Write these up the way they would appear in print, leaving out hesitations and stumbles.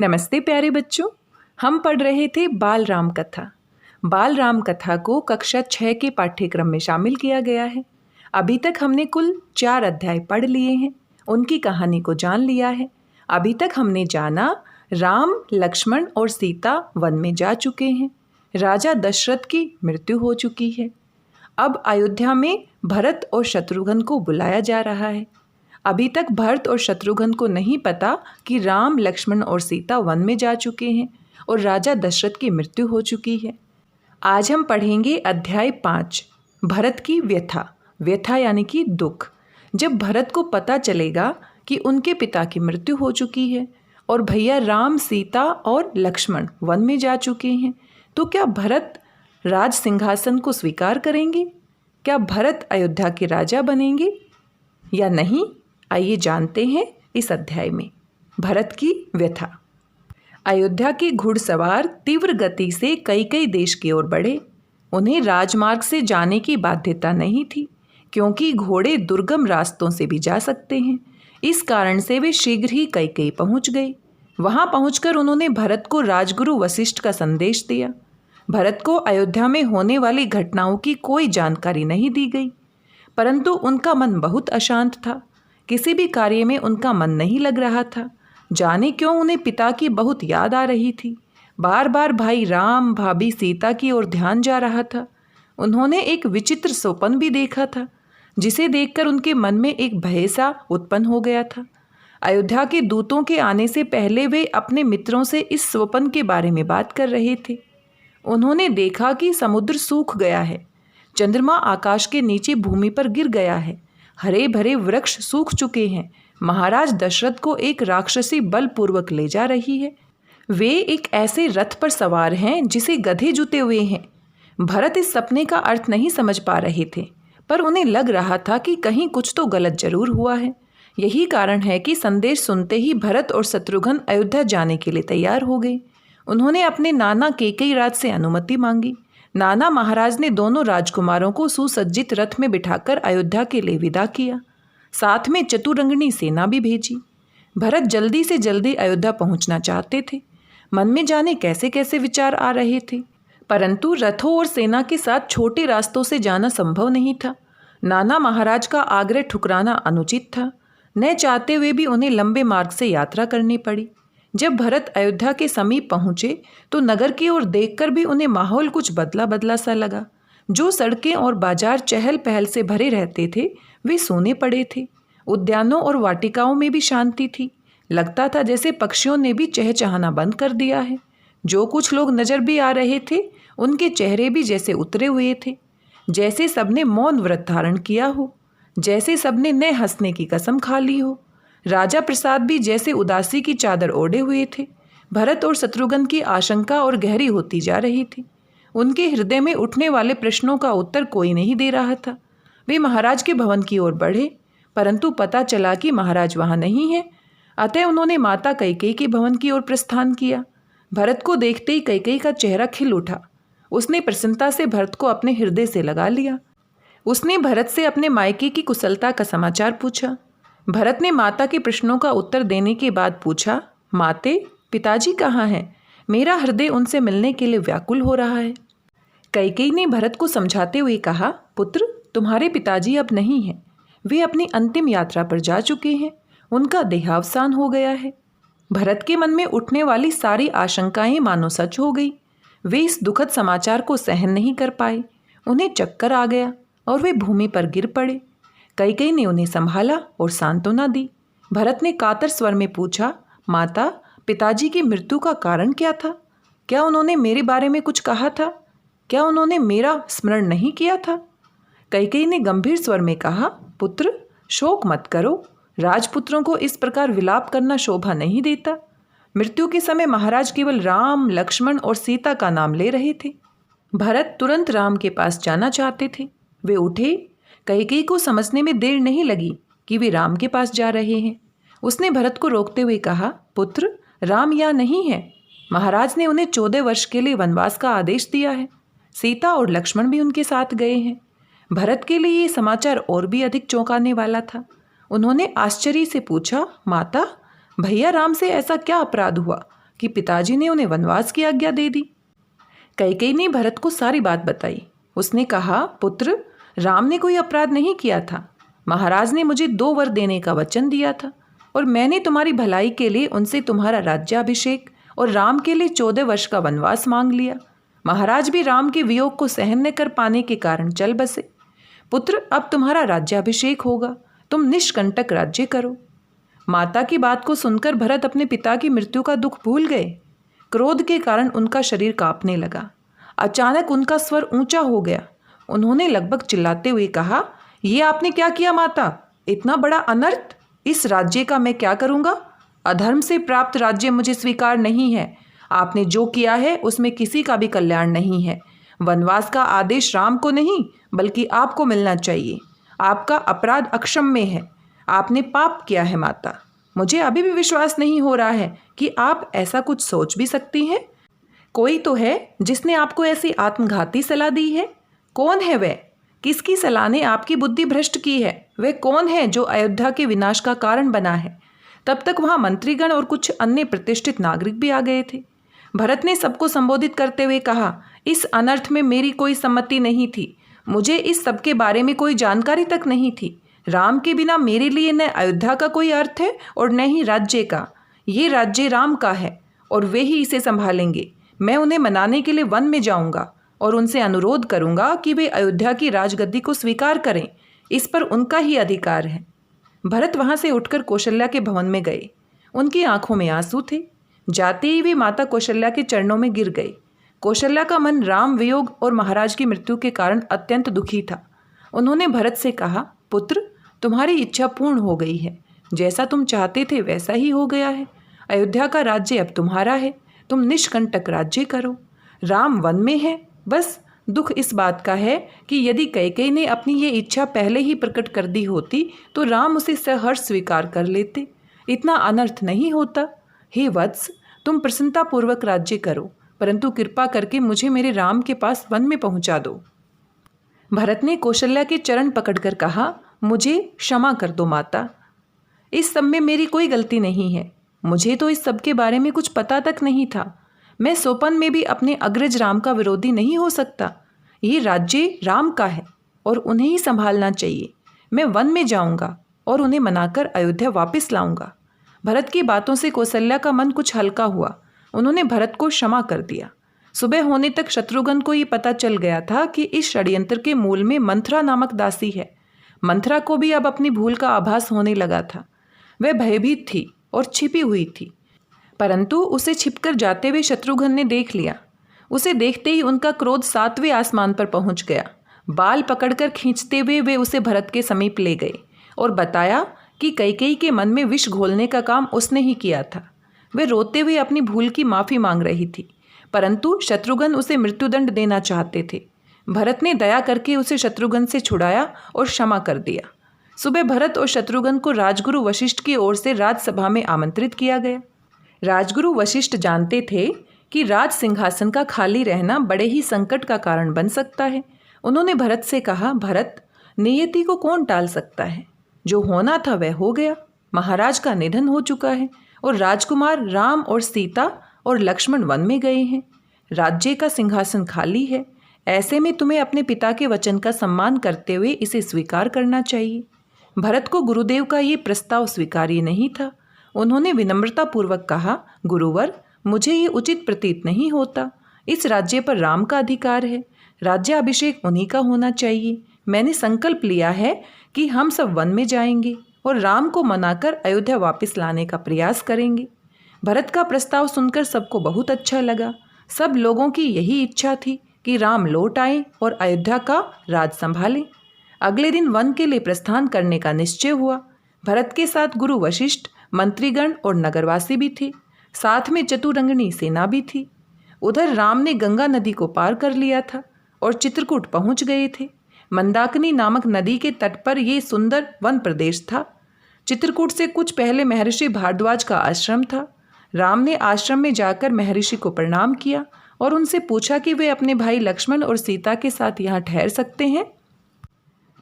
नमस्ते प्यारे बच्चों। हम पढ़ रहे थे बाल राम कथा। बाल राम कथा को कक्षा 6 के पाठ्यक्रम में शामिल किया गया है। अभी तक हमने कुल 4 अध्याय पढ़ लिए हैं, उनकी कहानी को जान लिया है। अभी तक हमने जाना राम, लक्ष्मण और सीता वन में जा चुके हैं। राजा दशरथ की मृत्यु हो चुकी है। अब अयोध्या में भरत और शत्रुघ्न को बुलाया जा रहा है। अभी तक भरत और शत्रुघ्न को नहीं पता कि राम, लक्ष्मण और सीता वन में जा चुके हैं और राजा दशरथ की मृत्यु हो चुकी है। आज हम पढ़ेंगे अध्याय 5, भरत की व्यथा। व्यथा यानी कि दुख। जब भरत को पता चलेगा कि उनके पिता की मृत्यु हो चुकी है और भैया राम, सीता और लक्ष्मण वन में जा चुके हैं, तो क्या भरत राज सिंहासन को स्वीकार करेंगे? क्या भरत अयोध्या के राजा बनेंगे या नहीं? आइए जानते हैं इस अध्याय में भरत की व्यथा। अयोध्या के घुड़सवार तीव्र गति से कई देश की ओर बढ़े। उन्हें राजमार्ग से जाने की बाध्यता नहीं थी, क्योंकि घोड़े दुर्गम रास्तों से भी जा सकते हैं। इस कारण से वे शीघ्र ही कई पहुंच गए। वहां पहुंचकर उन्होंने भरत को राजगुरु वशिष्ठ का संदेश दिया। भरत को अयोध्या में होने वाली घटनाओं की कोई जानकारी नहीं दी गई, परंतु उनका मन बहुत अशांत था। किसी भी कार्य में उनका मन नहीं लग रहा था। जाने क्यों उन्हें पिता की बहुत याद आ रही थी। बार बार भाई राम, भाभी सीता की ओर ध्यान जा रहा था। उन्होंने एक विचित्र स्वप्न भी देखा था, जिसे देखकर उनके मन में एक भय सा उत्पन्न हो गया था। अयोध्या के दूतों के आने से पहले वे अपने मित्रों से इस स्वप्न के बारे में बात कर रहे थे। उन्होंने देखा कि समुद्र सूख गया है, चंद्रमा आकाश के नीचे भूमि पर गिर गया है, हरे भरे वृक्ष सूख चुके हैं। महाराज दशरथ को एक राक्षसी बलपूर्वक ले जा रही है। वे एक ऐसे रथ पर सवार हैं जिसे गधे जुते हुए हैं। भरत इस सपने का अर्थ नहीं समझ पा रहे थे, पर उन्हें लग रहा था कि कहीं कुछ तो गलत जरूर हुआ है। यही कारण है कि संदेश सुनते ही भरत और शत्रुघ्न अयोध्या जाने के लिए तैयार हो गए। उन्होंने अपने नाना केकई राज से अनुमति मांगी। नाना महाराज ने दोनों राजकुमारों को सुसज्जित रथ में बिठाकर अयोध्या के लिए विदा किया। साथ में चतुरंगनी सेना भी भेजी। भरत जल्दी से जल्दी अयोध्या पहुंचना चाहते थे। मन में जाने कैसे कैसे विचार आ रहे थे, परंतु रथों और सेना के साथ छोटे रास्तों से जाना संभव नहीं था। नाना महाराज का आग्रह ठुकराना अनुचित था। न चाहते हुए भी उन्हें लंबे मार्ग से यात्रा करनी पड़ी। जब भरत अयोध्या के समीप पहुंचे तो नगर की ओर देखकर भी उन्हें माहौल कुछ बदला बदला सा लगा। जो सड़कें और बाजार चहल पहल से भरे रहते थे, वे सूने पड़े थे। उद्यानों और वाटिकाओं में भी शांति थी। लगता था जैसे पक्षियों ने भी चहचहाना बंद कर दिया है। जो कुछ लोग नजर भी आ रहे थे, उनके चेहरे भी जैसे उतरे हुए थे, जैसे सबने मौन व्रत धारण किया हो, जैसे सबने न हंसने की कसम खा ली हो। राजा प्रसाद भी जैसे उदासी की चादर ओढ़े हुए थे। भरत और शत्रुघ्न की आशंका और गहरी होती जा रही थी। उनके हृदय में उठने वाले प्रश्नों का उत्तर कोई नहीं दे रहा था। वे महाराज के भवन की ओर बढ़े, परंतु पता चला कि महाराज वहां नहीं है। अतः उन्होंने माता कैकेयी के भवन की ओर प्रस्थान किया। भरत को देखते ही कैकेयी का चेहरा खिल उठा। उसने प्रसन्नता से भरत को अपने हृदय से लगा लिया। उसने भरत से अपने मायके की कुशलता का समाचार पूछा। भरत ने माता के प्रश्नों का उत्तर देने के बाद पूछा, माते, पिताजी कहाँ हैं? मेरा हृदय उनसे मिलने के लिए व्याकुल हो रहा है। कैकेयी ने भरत को समझाते हुए कहा, पुत्र, तुम्हारे पिताजी अब नहीं हैं। वे अपनी अंतिम यात्रा पर जा चुके हैं। उनका देहावसान हो गया है। भरत के मन में उठने वाली सारी आशंकाएं मानो सच हो गई। वे इस दुखद समाचार को सहन नहीं कर पाए। उन्हें चक्कर आ गया और वे भूमि पर गिर पड़े। कैकेयी ने उन्हें संभाला और सांत्वना दी। भरत ने कातर स्वर में पूछा, माता, पिताजी की मृत्यु का कारण क्या था? क्या उन्होंने मेरे बारे में कुछ कहा था? क्या उन्होंने मेरा स्मरण नहीं किया था? कैकेयी ने गंभीर स्वर में कहा, पुत्र, शोक मत करो। राजपुत्रों को इस प्रकार विलाप करना शोभा नहीं देता। मृत्यु के समय महाराज केवल राम, लक्ष्मण और सीता का नाम ले रहे थे। भरत तुरंत राम के पास जाना चाहते थे। वे उठे। कैकेयी को समझने में देर नहीं लगी कि वे राम के पास जा रहे हैं। उसने भरत को रोकते हुए कहा, पुत्र, राम यहाँ नहीं है। महाराज ने उन्हें 14 वर्ष के लिए वनवास का आदेश दिया है। सीता और लक्ष्मण भी उनके साथ गए हैं। भरत के लिए ये समाचार और भी अधिक चौंकाने वाला था। उन्होंने आश्चर्य से पूछा, माता, भैया राम से ऐसा क्या अपराध हुआ कि पिताजी ने उन्हें वनवास की आज्ञा दे दी। कैकेयी ने भरत को सारी बात बताई। उसने कहा, पुत्र, राम ने कोई अपराध नहीं किया था। महाराज ने मुझे 2 वर देने का वचन दिया था और मैंने तुम्हारी भलाई के लिए उनसे तुम्हारा राज्याभिषेक और राम के लिए 14 वर्ष का वनवास मांग लिया। महाराज भी राम के वियोग को सहन न कर पाने के कारण चल बसे। पुत्र, अब तुम्हारा राज्याभिषेक होगा, तुम निष्कंटक राज्य करो। माता की बात को सुनकर भरत अपने पिता की मृत्यु का दुख भूल गए। क्रोध के कारण उनका शरीर कांपने लगा। अचानक उनका स्वर ऊंचा हो गया। उन्होंने लगभग चिल्लाते हुए कहा, ये आपने क्या किया माता? इतना बड़ा अनर्थ! इस राज्य का मैं क्या करूँगा? अधर्म से प्राप्त राज्य मुझे स्वीकार नहीं है। आपने जो किया है उसमें किसी का भी कल्याण नहीं है। वनवास का आदेश राम को नहीं बल्कि आपको मिलना चाहिए। आपका अपराध अक्षम्य है। आपने पाप किया है माता। मुझे अभी भी विश्वास नहीं हो रहा है कि आप ऐसा कुछ सोच भी सकती हैं। कोई तो है जिसने आपको ऐसी आत्मघाती सलाह दी है। कौन है वह? किसकी सलाह ने आपकी बुद्धि भ्रष्ट की है? वह कौन है जो अयोध्या के विनाश का कारण बना है? तब तक वहाँ मंत्रीगण और कुछ अन्य प्रतिष्ठित नागरिक भी आ गए थे। भरत ने सबको संबोधित करते हुए कहा, इस अनर्थ में मेरी कोई सम्मति नहीं थी। मुझे इस सब के बारे में कोई जानकारी तक नहीं थी। राम के बिना मेरे लिए न अयोध्या का कोई अर्थ है और न ही राज्य का। ये राज्य राम का है और वे ही इसे संभालेंगे। मैं उन्हें मनाने के लिए वन में जाऊंगा और उनसे अनुरोध करूंगा कि वे अयोध्या की राजगद्दी को स्वीकार करें। इस पर उनका ही अधिकार है। भरत वहां से उठकर कौशल्या के भवन में गए। उनकी आंखों में आंसू थे। जाते ही वे माता कौशल्या के चरणों में गिर गए। कौशल्या का मन राम वियोग और महाराज की मृत्यु के कारण अत्यंत दुखी था। उन्होंने भरत से कहा, पुत्र, तुम्हारी इच्छा पूर्ण हो गई है। जैसा तुम चाहते थे वैसा ही हो गया है। अयोध्या का राज्य अब तुम्हारा है। तुम निष्कंटक राज्य करो। राम वन में है। बस दुख इस बात का है कि यदि कैकेयी ने अपनी ये इच्छा पहले ही प्रकट कर दी होती तो राम उसे सहर्ष स्वीकार कर लेते। इतना अनर्थ नहीं होता। हे वत्स, तुम प्रसन्नतापूर्वक राज्य करो, परंतु कृपा करके मुझे मेरे राम के पास वन में पहुंचा दो। भरत ने कौशल्या के चरण पकड़कर कहा, मुझे क्षमा कर दो माता। इस सब में मेरी कोई गलती नहीं है। मुझे तो इस सब के बारे में कुछ पता तक नहीं था। मैं सोपन में भी अपने अग्रज राम का विरोधी नहीं हो सकता। ये राज्य राम का है और उन्हें ही संभालना चाहिए। मैं वन में जाऊंगा और उन्हें मनाकर अयोध्या वापस लाऊंगा। भरत की बातों से कौशल्या का मन कुछ हल्का हुआ। उन्होंने भरत को क्षमा कर दिया। सुबह होने तक शत्रुघ्न को ये पता चल गया था कि इस षड्यंत्र के मूल में मंथरा नामक दासी है। मंथरा को भी अब अपनी भूल का आभास होने लगा था। वह भयभीत थी और छिपी हुई थी, परंतु उसे छिपकर जाते हुए शत्रुघ्न ने देख लिया। उसे देखते ही उनका क्रोध 7वें आसमान पर पहुंच गया। बाल पकड़कर खींचते हुए वे उसे भरत के समीप ले गए और बताया कि कैकेयी के मन में विष घोलने का काम उसने ही किया था। वे रोते हुए अपनी भूल की माफ़ी मांग रही थी, परंतु शत्रुघ्न उसे मृत्युदंड देना चाहते थे। भरत ने दया करके उसे शत्रुघ्न से छुड़ाया और क्षमा कर दिया। सुबह भरत और शत्रुघ्न को राजगुरु वशिष्ठ की ओर से राजसभा में आमंत्रित किया गया। राजगुरु वशिष्ठ जानते थे कि राज सिंहासन का खाली रहना बड़े ही संकट का कारण बन सकता है। उन्होंने भरत से कहा, भरत, नियति को कौन टाल सकता है? जो होना था वह हो गया। महाराज का निधन हो चुका है और राजकुमार राम और सीता और लक्ष्मण वन में गए हैं। राज्य का सिंहासन खाली है। ऐसे में तुम्हें अपने पिता के वचन का सम्मान करते हुए इसे स्वीकार करना चाहिए। भरत को गुरुदेव का ये प्रस्ताव स्वीकार्य नहीं था। उन्होंने विनम्रतापूर्वक कहा, गुरुवर, मुझे ये उचित प्रतीत नहीं होता। इस राज्य पर राम का अधिकार है। राज्याभिषेक उन्हीं का होना चाहिए। मैंने संकल्प लिया है कि हम सब वन में जाएंगे और राम को मनाकर अयोध्या वापस लाने का प्रयास करेंगे। भरत का प्रस्ताव सुनकर सबको बहुत अच्छा लगा। सब लोगों की यही इच्छा थी कि राम लौट आए और अयोध्या का राज संभालें। अगले दिन वन के लिए प्रस्थान करने का निश्चय हुआ। भरत के साथ गुरु वशिष्ठ, मंत्रीगण और नगरवासी भी थे। साथ में चतुरंगनी सेना भी थी। उधर राम ने गंगा नदी को पार कर लिया था और चित्रकूट पहुंच गए थे। मंदाकिनी नामक नदी के तट पर ये सुंदर वन प्रदेश था। चित्रकूट से कुछ पहले महर्षि भारद्वाज का आश्रम था। राम ने आश्रम में जाकर महर्षि को प्रणाम किया और उनसे पूछा कि वे अपने भाई लक्ष्मण और सीता के साथ यहाँ ठहर सकते हैं।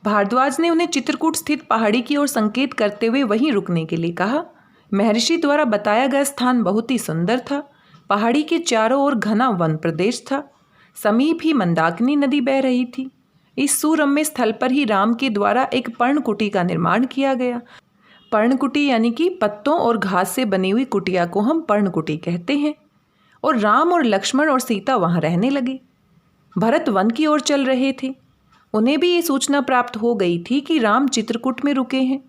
भारद्वाज ने उन्हें चित्रकूट स्थित पहाड़ी की ओर संकेत करते हुए वहीं रुकने के लिए कहा। महर्षि द्वारा बताया गया स्थान बहुत ही सुंदर था। पहाड़ी के चारों ओर घना वन प्रदेश था। समीप ही मंदाकिनी नदी बह रही थी। इस सुरम्य स्थल पर ही राम के द्वारा एक पर्णकुटी का निर्माण किया गया। पर्णकुटी यानी कि पत्तों और घास से बनी हुई कुटिया को हम पर्णकुटी कहते हैं। और राम और लक्ष्मण और सीता वहां रहने लगे। भरत वन की ओर चल रहे थे। उन्हें भी ये सूचना प्राप्त हो गई थी कि राम चित्रकूट में रुके हैं।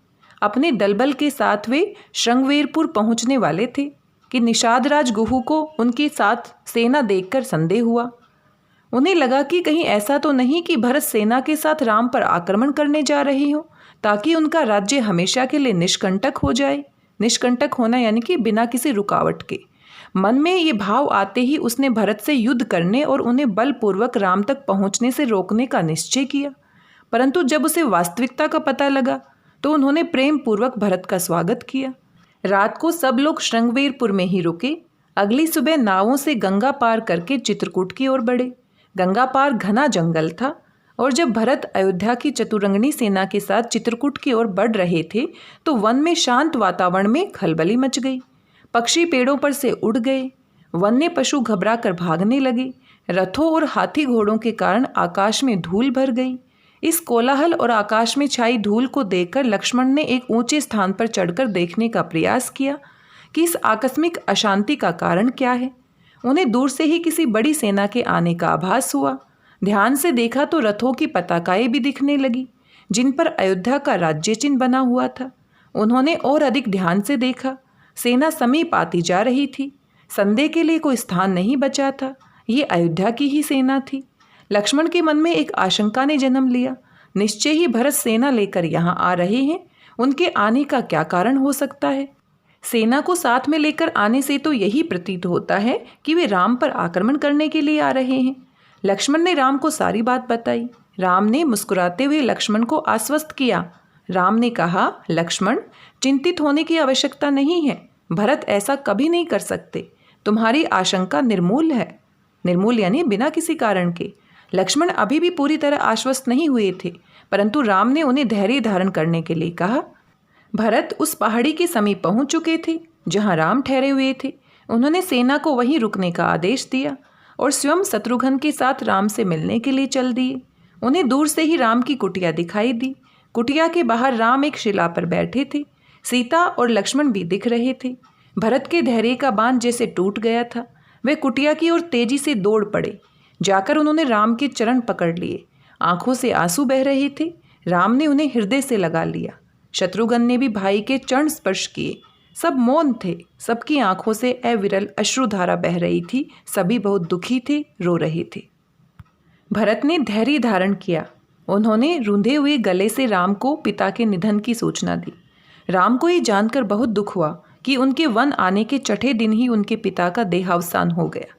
अपने दलबल के साथ वे श्रृंगवेरपुर पहुंचने वाले थे कि निषादराज गुहू को उनके साथ सेना देखकर संदेह हुआ। उन्हें लगा कि कहीं ऐसा तो नहीं कि भरत सेना के साथ राम पर आक्रमण करने जा रहे हो, ताकि उनका राज्य हमेशा के लिए निष्कंटक हो जाए। निष्कंटक होना यानी कि बिना किसी रुकावट के। मन में ये भाव आते ही उसने भरत से युद्ध करने और उन्हें बलपूर्वक राम तक पहुंचने से रोकने का निश्चय किया। परंतु जब उसे वास्तविकता का पता लगा तो उन्होंने प्रेम पूर्वक भरत का स्वागत किया। रात को सब लोग श्रृंगवेरपुर में ही रुके। अगली सुबह नावों से गंगा पार करके चित्रकूट की ओर बढ़े। गंगा पार घना जंगल था और जब भरत अयोध्या की चतुरंगनी सेना के साथ चित्रकूट की ओर बढ़ रहे थे तो वन में शांत वातावरण में खलबली मच गई। पक्षी पेड़ों पर से उड़ गए। वन्य पशु घबराकर भागने लगे। रथों और हाथी घोड़ों के कारण आकाश में धूल भर गई। इस कोलाहल और आकाश में छाई धूल को देखकर लक्ष्मण ने एक ऊंचे स्थान पर चढ़कर देखने का प्रयास किया कि इस आकस्मिक अशांति का कारण क्या है। उन्हें दूर से ही किसी बड़ी सेना के आने का आभास हुआ। ध्यान से देखा तो रथों की पताकाएं भी दिखने लगी, जिन पर अयोध्या का राज्य चिन्ह बना हुआ था। उन्होंने और अधिक ध्यान से देखा। सेना समीप आती जा रही थी। संदेह के लिए कोई स्थान नहीं बचा था। ये अयोध्या की ही सेना थी। लक्ष्मण के मन में एक आशंका ने जन्म लिया। निश्चय ही भरत सेना लेकर यहाँ आ रहे हैं। उनके आने का क्या कारण हो सकता है? सेना को साथ में लेकर आने से तो यही प्रतीत होता है कि वे राम पर आक्रमण करने के लिए आ रहे हैं। लक्ष्मण ने राम को सारी बात बताई। राम ने मुस्कुराते हुए लक्ष्मण को आश्वस्त किया। राम ने कहा, लक्ष्मण, चिंतित होने की आवश्यकता नहीं है। भरत ऐसा कभी नहीं कर सकते। तुम्हारी आशंका निर्मूल है। निर्मूल यानी बिना किसी कारण के। लक्ष्मण अभी भी पूरी तरह आश्वस्त नहीं हुए थे, परंतु राम ने उन्हें धैर्य धारण करने के लिए कहा। भरत उस पहाड़ी के समीप पहुंच चुके थे जहां राम ठहरे हुए थे। उन्होंने सेना को वहीं रुकने का आदेश दिया और स्वयं शत्रुघ्न के साथ राम से मिलने के लिए चल दिए। उन्हें दूर से ही राम की कुटिया दिखाई दी। कुटिया के बाहर राम एक शिला पर बैठे थे। सीता और लक्ष्मण भी दिख रहे थे। भरत के धैर्य का बांध जैसे टूट गया था। वे कुटिया की ओर तेजी से दौड़ पड़े। जाकर उन्होंने राम के चरण पकड़ लिए। आंखों से आंसू बह रहे थे। राम ने उन्हें हृदय से लगा लिया। शत्रुघ्न ने भी भाई के चरण स्पर्श किए। सब मौन थे। सबकी आंखों से अविरल अश्रुधारा बह रही थी। सभी बहुत दुखी थे, रो रहे थे। भरत ने धैर्य धारण किया। उन्होंने रूंधे हुए गले से राम को पिता के निधन की सूचना दी। राम को ये जानकर बहुत दुख हुआ कि उनके वन आने के छठे दिन ही उनके पिता का देहावसान हो गया।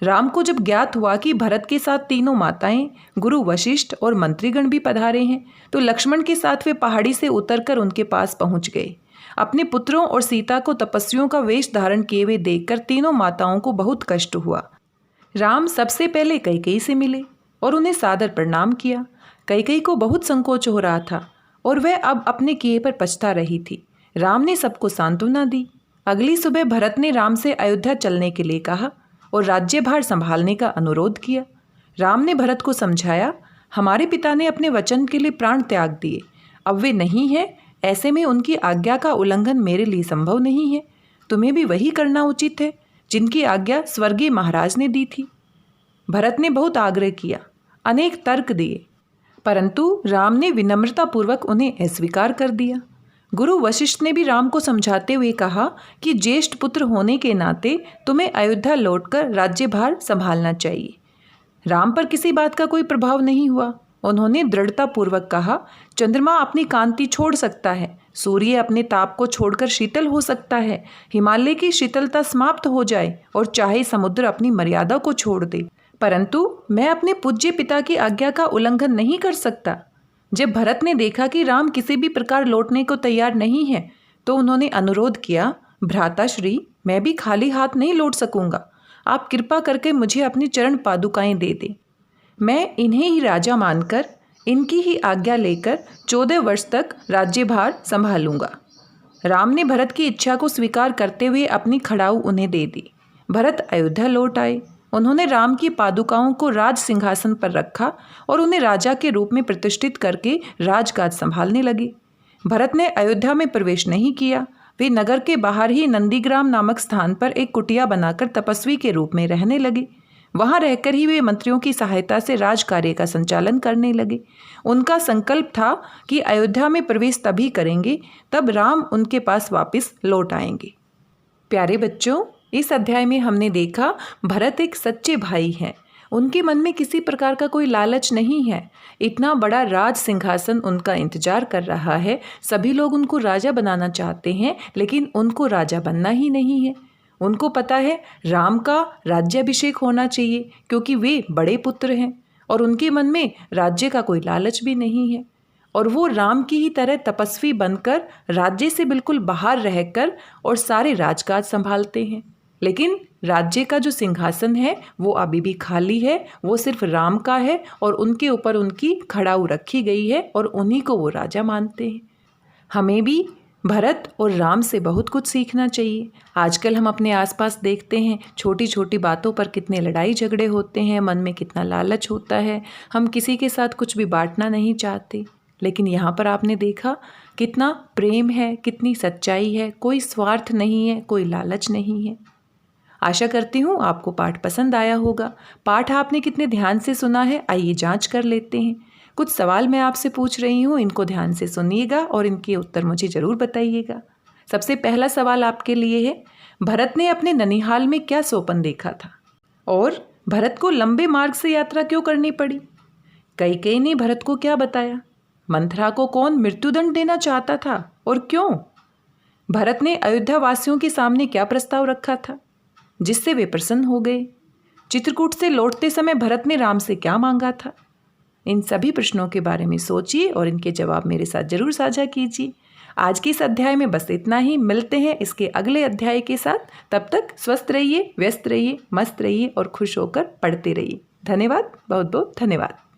राम को जब ज्ञात हुआ कि भरत के साथ तीनों माताएं, गुरु वशिष्ठ और मंत्रीगण भी पधारे हैं, तो लक्ष्मण के साथ वे पहाड़ी से उतरकर उनके पास पहुंच गए। अपने पुत्रों और सीता को तपस्वियों का वेश धारण किए हुए देखकर तीनों माताओं को बहुत कष्ट हुआ। राम सबसे पहले कैकेयी से मिले और उन्हें सादर प्रणाम किया। कैकेयी को बहुत संकोच हो रहा था और वह अब अपने किए पर पछता रही थी। राम ने सबको सांत्वना दी। अगली सुबह भरत ने राम से अयोध्या चलने के लिए कहा और राज्यभार संभालने का अनुरोध किया। राम ने भरत को समझाया, हमारे पिता ने अपने वचन के लिए प्राण त्याग दिए। अब वे नहीं हैं, ऐसे में उनकी आज्ञा का उल्लंघन मेरे लिए संभव नहीं है। तुम्हें भी वही करना उचित है जिनकी आज्ञा स्वर्गीय महाराज ने दी थी। भरत ने बहुत आग्रह किया, अनेक तर्क दिए, परंतु राम ने विनम्रतापूर्वक उन्हें अस्वीकार कर दिया। गुरु वशिष्ठ ने भी राम को समझाते हुए कहा कि ज्येष्ठ पुत्र होने के नाते तुम्हें अयोध्या लौटकर राज्यभार संभालना चाहिए। राम पर किसी बात का कोई प्रभाव नहीं हुआ। उन्होंने दृढ़तापूर्वक कहा, चंद्रमा अपनी कांति छोड़ सकता है, सूर्य अपने ताप को छोड़कर शीतल हो सकता है, हिमालय की शीतलता समाप्त हो जाए और चाहे समुद्र अपनी मर्यादा को छोड़ दे, परंतु मैं अपने पूज्य पिता की आज्ञा का उल्लंघन नहीं कर सकता। जब भरत ने देखा कि राम किसी भी प्रकार लौटने को तैयार नहीं है, तो उन्होंने अनुरोध किया, भ्राताश्री, मैं भी खाली हाथ नहीं लौट सकूंगा। आप कृपा करके मुझे अपनी चरण पादुकाएं दे दें। मैं इन्हें ही राजा मानकर इनकी ही आज्ञा लेकर 14 वर्ष तक राज्यभार संभालूंगा। राम ने भरत की इच्छा को स्वीकार करते हुए अपनी खड़ाऊ उन्हें दे दी। भरत अयोध्या लौट आए। उन्होंने राम की पादुकाओं को राज सिंहासन पर रखा और उन्हें राजा के रूप में प्रतिष्ठित करके राजकाज संभालने लगे। भरत ने अयोध्या में प्रवेश नहीं किया। वे नगर के बाहर ही नंदीग्राम नामक स्थान पर एक कुटिया बनाकर तपस्वी के रूप में रहने लगे। वहां रहकर ही वे मंत्रियों की सहायता से राज कार्य का संचालन करने लगे। उनका संकल्प था कि अयोध्या में प्रवेश तभी करेंगे तब राम उनके पास वापस लौट आएंगे। प्यारे बच्चों, इस अध्याय में हमने देखा भरत एक सच्चे भाई हैं। उनके मन में किसी प्रकार का कोई लालच नहीं है। इतना बड़ा राज सिंहासन उनका इंतजार कर रहा है। सभी लोग उनको राजा बनाना चाहते हैं, लेकिन उनको राजा बनना ही नहीं है। उनको पता है राम का राज्याभिषेक होना चाहिए, क्योंकि वे बड़े पुत्र हैं और उनके मन में राज्य का कोई लालच भी नहीं है। और वो राम की ही तरह तपस्वी बनकर राज्य से बिल्कुल बाहर रहकर और सारे राजकाज संभालते हैं। लेकिन राज्य का जो सिंहासन है वो अभी भी खाली है। वो सिर्फ राम का है और उनके ऊपर उनकी खड़ाऊ रखी गई है और उन्हीं को वो राजा मानते हैं। हमें भी भरत और राम से बहुत कुछ सीखना चाहिए। आजकल हम अपने आसपास देखते हैं छोटी छोटी बातों पर कितने लड़ाई झगड़े होते हैं, मन में कितना लालच होता है, हम किसी के साथ कुछ भी बांटना नहीं चाहते। लेकिन यहाँ पर आपने देखा कितना प्रेम है, कितनी सच्चाई है, कोई स्वार्थ नहीं है, कोई लालच नहीं है। आशा करती हूँ आपको पाठ पसंद आया होगा। पाठ आपने कितने ध्यान से सुना है, आइए जांच कर लेते हैं। कुछ सवाल मैं आपसे पूछ रही हूँ, इनको ध्यान से सुनिएगा और इनके उत्तर मुझे ज़रूर बताइएगा। सबसे पहला सवाल आपके लिए है, भरत ने अपने ननिहाल में क्या सोपन देखा था और भरत को लंबे मार्ग से यात्रा क्यों करनी पड़ी? कैकेयी ने भरत को क्या बताया? मंथरा को कौन मृत्युदंड देना चाहता था और क्यों? भरत ने अयोध्या वासियों के सामने क्या प्रस्ताव रखा था जिससे वे प्रसन्न हो गए? चित्रकूट से लौटते समय भरत ने राम से क्या मांगा था? इन सभी प्रश्नों के बारे में सोचिए और इनके जवाब मेरे साथ जरूर साझा कीजिए। आज के इस अध्याय में बस इतना ही। मिलते हैं इसके अगले अध्याय के साथ। तब तक स्वस्थ रहिए, व्यस्त रहिए, मस्त रहिए और खुश होकर पढ़ते रहिए। धन्यवाद, बहुत बहुत धन्यवाद।